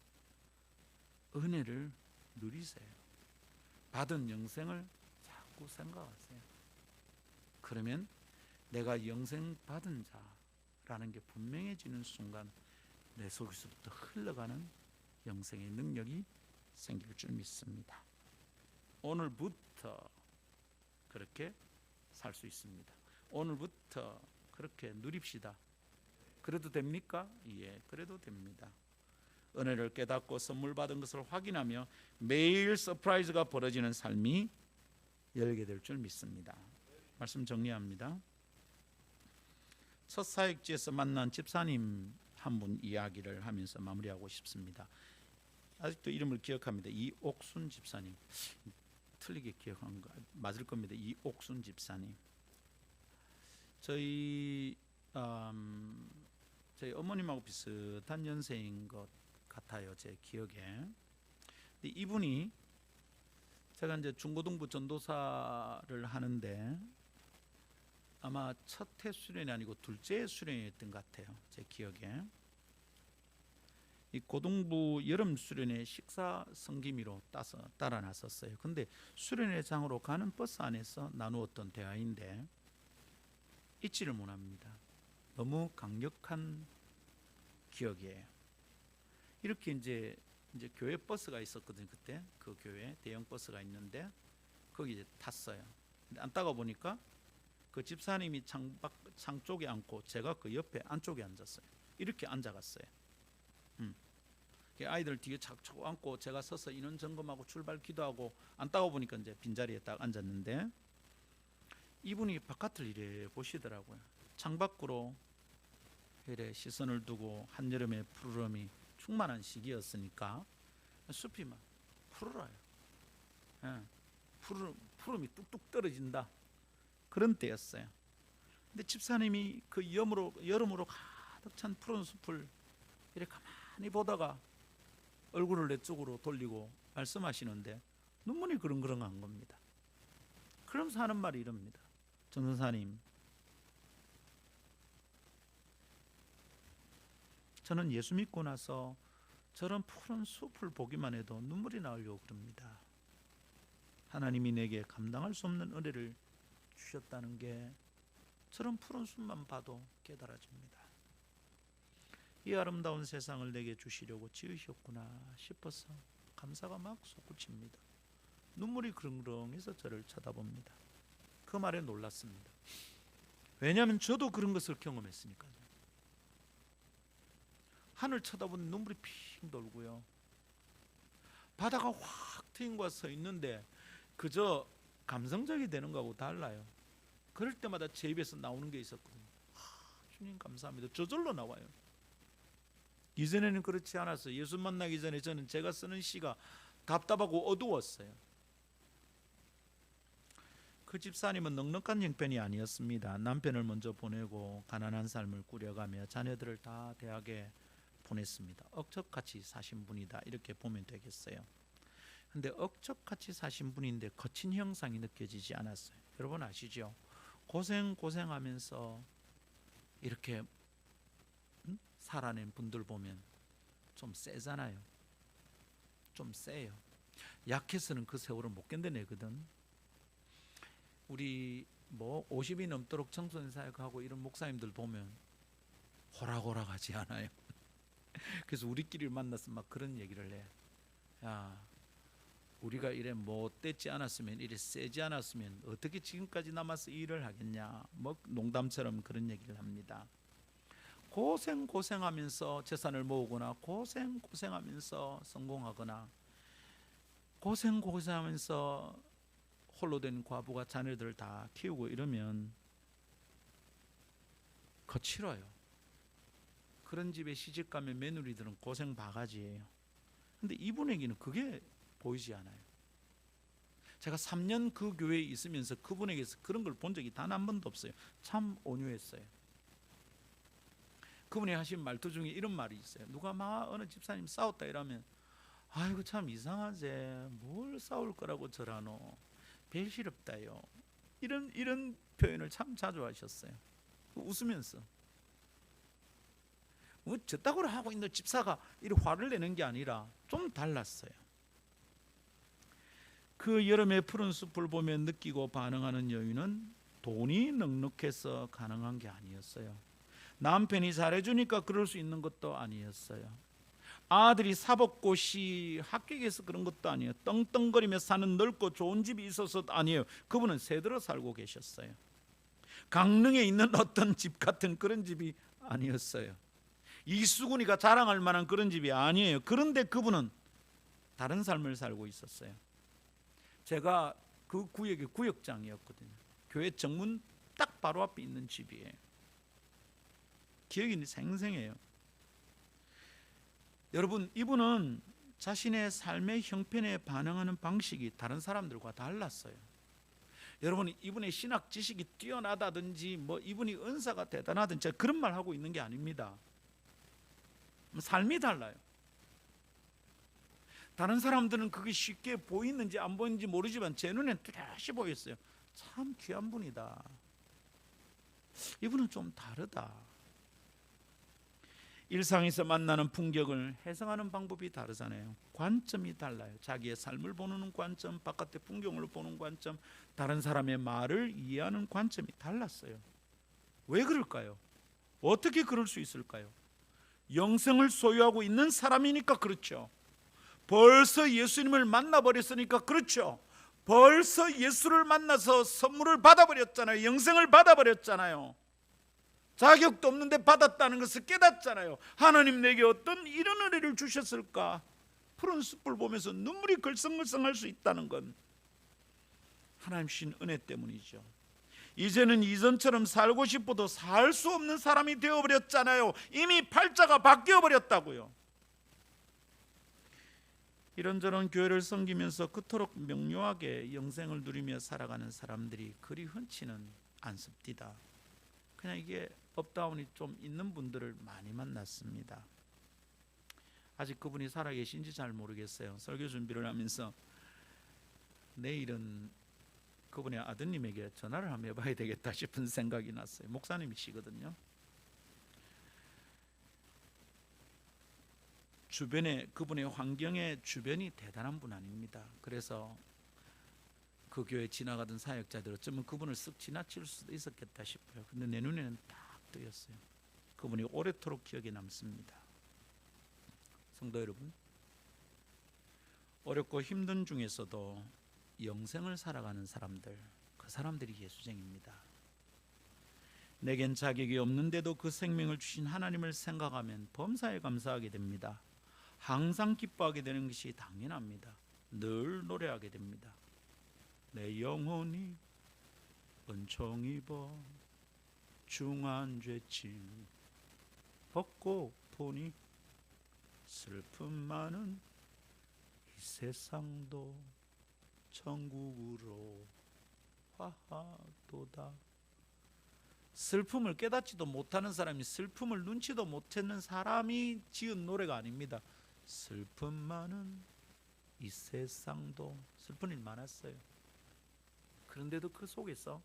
은혜를 누리세요. 받은 영생을 자꾸 생각하세요. 그러면 내가 영생 받은 자라는 게 분명해지는 순간 내 속에서부터 흘러가는 영생의 능력이 생길 줄 믿습니다. 오늘부터 그렇게 살 수 있습니다. 오늘부터 그렇게 누립시다. 그래도 됩니까? 예, 그래도 됩니다. 은혜를 깨닫고 선물 받은 것을 확인하며 매일 서프라이즈가 벌어지는 삶이 열게 될 줄 믿습니다. 말씀 정리합니다. 첫 사역지에서 만난 집사님 한 분 이야기를 하면서 마무리하고 싶습니다. 아직도 이름을 기억합니다. 이옥순 집사님. 틀리게 기억한 거 맞을 겁니다. 이옥순 집사님. 저희 어머님하고 비슷한 연세인 것 같아요. 제 기억에. 근데 이분이 제가 이제 중고등부 전도사를 하는데 아마 첫 해 수련이 아니고 둘째 수련이었던 것 같아요. 제 기억에. 이 고등부 여름 수련회 식사 성기미로 따라 나섰어요. 근데 수련회장으로 가는 버스 안에서 나누었던 대화인데 잊지를 못합니다. 너무 강력한 기억이에요. 이렇게 이제 교회 버스가 있었거든요. 그때 그 교회 대형 버스가 있는데 거기 이제 탔어요. 근데 앉다가 보니까 그 집사님이 창 쪽에 앉고 제가 그 옆에 안쪽에 앉았어요. 이렇게 앉아갔어요. 아이들 뒤에 착착 앉고 제가 서서 인원 점검하고 출발 기도하고 앉다가 보니까 이제 빈자리에 딱 앉았는데 이분이 바깥을 이래 보시더라고요. 창밖으로 이래 시선을 두고 한여름의 푸르름이 충만한 시기였으니까 숲이 막 푸르러요. 예, 푸름이 뚝뚝 떨어진다. 그런 때였어요. 근데 집사님이 그 여름으로 가득 찬 푸른 숲을 이렇게 가만히 보다가 얼굴을 내 쪽으로 돌리고 말씀하시는데 눈물이 그렁그렁한 겁니다. 그러면서 하는 말이 이럽니다. 전도사님, 저는 예수 믿고 나서 저런 푸른 숲을 보기만 해도 눈물이 나오려고 그럽니다. 하나님이 내게 감당할 수 없는 은혜를 주셨다는 게 저런 푸른 숲만 봐도 깨달아집니다. 이 아름다운 세상을 내게 주시려고 지으셨구나 싶어서 감사가 막 솟구칩니다. 눈물이 그렁그렁해서 저를 쳐다봅니다. 그 말에 놀랐습니다. 왜냐하면 저도 그런 것을 경험했으니까요. 하늘 쳐다보는 눈물이 핑 돌고요. 바다가 확 트인 곳에 서 있는데 그저 감성적이 되는 거하고 달라요. 그럴 때마다 제 입에서 나오는 게 있었거든요. 주님 감사합니다. 저절로 나와요. 이전에는 그렇지 않았어요. 예수 만나기 전에 저는 제가 쓰는 시가 답답하고 어두웠어요. 그 집사님은 넉넉한 형편이 아니었습니다. 남편을 먼저 보내고 가난한 삶을 꾸려가며 자녀들을 다 대학에 보냈습니다. 억척같이 사신 분이다 이렇게 보면 되겠어요. 근데 억척같이 사신 분인데 거친 형상이 느껴지지 않았어요. 여러분 아시죠? 고생하면서 이렇게 살아낸 분들 보면 좀 세잖아요. 좀 세요. 약해서는 그 세월을 못 견뎌내거든. 우리 50이 넘도록 청소년 사역하고 이런 목사님들 보면 호락호락하지 않아요. 그래서 우리끼리 만나서 막 그런 얘기를 해. 야, 우리가 이래 못됐지 않았으면, 이래 세지 않았으면 어떻게 지금까지 남아서 일을 하겠냐. 농담처럼 그런 얘기를 합니다. 고생하면서 재산을 모으거나 고생하면서 성공하거나 고생하면서 홀로 된 과부가 자녀들을 다 키우고 이러면 거칠어요. 그런 집에 시집가면 며느리들은 고생 바가지예요. 근데 이분에게는 그게 보이지 않아요. 제가 3년 그 교회에 있으면서 그분에게서 그런 걸 본 적이 단 한 번도 없어요. 참 온유했어요. 그분이 하신 말투 중에 이런 말이 있어요. 누가 막 어느 집사님 싸웠다 이러면 아이고 참 이상하지, 뭘 싸울 거라고 저라노, 배시럽다요. 이런 표현을 참 자주 하셨어요. 웃으면서 저따구로 하고 있는 집사가 이렇게 화를 내는 게 아니라 좀 달랐어요. 그 여름의 푸른 숲을 보며 느끼고 반응하는 여유는 돈이 넉넉해서 가능한 게 아니었어요. 남편이 잘해주니까 그럴 수 있는 것도 아니었어요. 아들이 사법고시 합격해서 그런 것도 아니에요. 떵떵거리며 사는 넓고 좋은 집이 있어서도 아니에요. 그분은 새들어 살고 계셨어요. 강릉에 있는 어떤 집 같은 그런 집이 아니었어요. 이수근이가 자랑할 만한 그런 집이 아니에요. 그런데 그분은 다른 삶을 살고 있었어요. 제가 그 구역의 구역장이었거든요. 교회 정문 딱 바로 앞에 있는 집이에요. 기억이 생생해요. 여러분, 이분은 자신의 삶의 형편에 반응하는 방식이 다른 사람들과 달랐어요. 여러분, 이분의 신학 지식이 뛰어나다든지 이분이 은사가 대단하든지 제가 그런 말 하고 있는 게 아닙니다. 삶이 달라요. 다른 사람들은 그게 쉽게 보이는지 안 보이는지 모르지만 제 눈엔 뚜렷이 보였어요. 참 귀한 분이다. 이분은 좀 다르다. 일상에서 만나는 풍경을 해석하는 방법이 다르잖아요. 관점이 달라요. 자기의 삶을 보는 관점, 바깥의 풍경을 보는 관점, 다른 사람의 말을 이해하는 관점이 달랐어요. 왜 그럴까요? 어떻게 그럴 수 있을까요? 영생을 소유하고 있는 사람이니까 그렇죠. 벌써 예수님을 만나버렸으니까 그렇죠. 벌써 예수를 만나서 선물을 받아버렸잖아요. 영생을 받아버렸잖아요. 자격도 없는데 받았다는 것을 깨닫잖아요. 하나님 내게 어떤 이런 은혜를 주셨을까? 푸른 숲을 보면서 눈물이 글썽글썽할 수 있다는 건 하나님 주신 은혜 때문이죠. 이제는 이전처럼 살고 싶어도 살 수 없는 사람이 되어버렸잖아요. 이미 팔자가 바뀌어버렸다고요. 이런저런 교회를 섬기면서 그토록 명료하게 영생을 누리며 살아가는 사람들이 그리 흔치는 않습니다. 그냥 이게 업다운이 좀 있는 분들을 많이 만났습니다. 아직 그분이 살아계신지 잘 모르겠어요. 설교 준비를 하면서 내일은 그분의 아드님에게 전화를 한번 해봐야 되겠다 싶은 생각이 났어요. 목사님이시거든요. 주변에 그분의 환경의 주변이 대단한 분 아닙니다. 그래서 그 교회 지나가던 사역자들 어쩌면 그분을 쓱 지나칠 수도 있었겠다 싶어요. 근데 내 눈에는 딱 뜨였어요. 그분이 오래도록 기억에 남습니다. 성도 여러분, 어렵고 힘든 중에서도 영생을 살아가는 사람들, 그 사람들이 예수쟁입니다. 내겐 자격이 없는데도 그 생명을 주신 하나님을 생각하면 범사에 감사하게 됩니다. 항상 기뻐하게 되는 것이 당연합니다. 늘 노래하게 됩니다. 내 영혼이 은총 입어 중한 죄짐 벗고 보니 슬픔 많은 이 세상도 천국으로 화하도다. 슬픔을 깨닫지도 못하는 사람이, 슬픔을 눈치도 못 채는 사람이 지은 노래가 아닙니다. 슬픔 많은 이 세상도, 슬픈 일 많았어요. 그런데도 그 속에서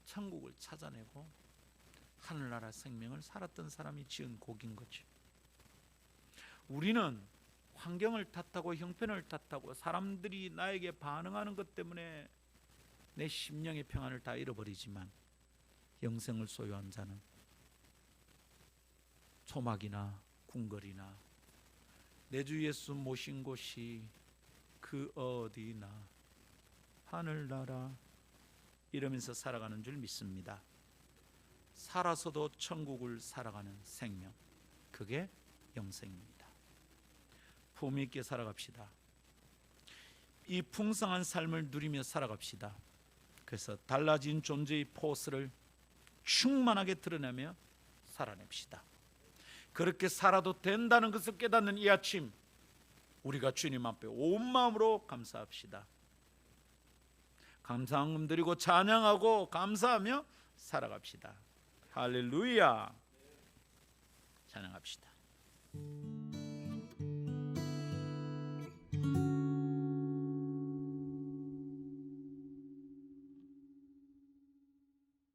천국을 찾아내고 하늘나라 생명을 살았던 사람이 지은 곡인 거죠. 우리는 환경을 탓하고 형편을 탓하고 사람들이 나에게 반응하는 것 때문에 내 심령의 평안을 다 잃어버리지만, 영생을 소유한 자는 초막이나 궁궐이나 내 주 예수 모신 곳이 그 어디나 하늘나라 이러면서 살아가는 줄 믿습니다. 살아서도 천국을 살아가는 생명, 그게 영생입니다. 품위 있게 살아갑시다. 이 풍성한 삶을 누리며 살아갑시다. 그래서 달라진 존재의 포스를 충만하게 드러내며 살아냅시다. 그렇게 살아도 된다는 것을 깨닫는 이 아침, 우리가 주님 앞에 온 마음으로 감사합시다. 감사함 드리고 찬양하고 감사하며 살아갑시다. 할렐루야. 찬양합시다.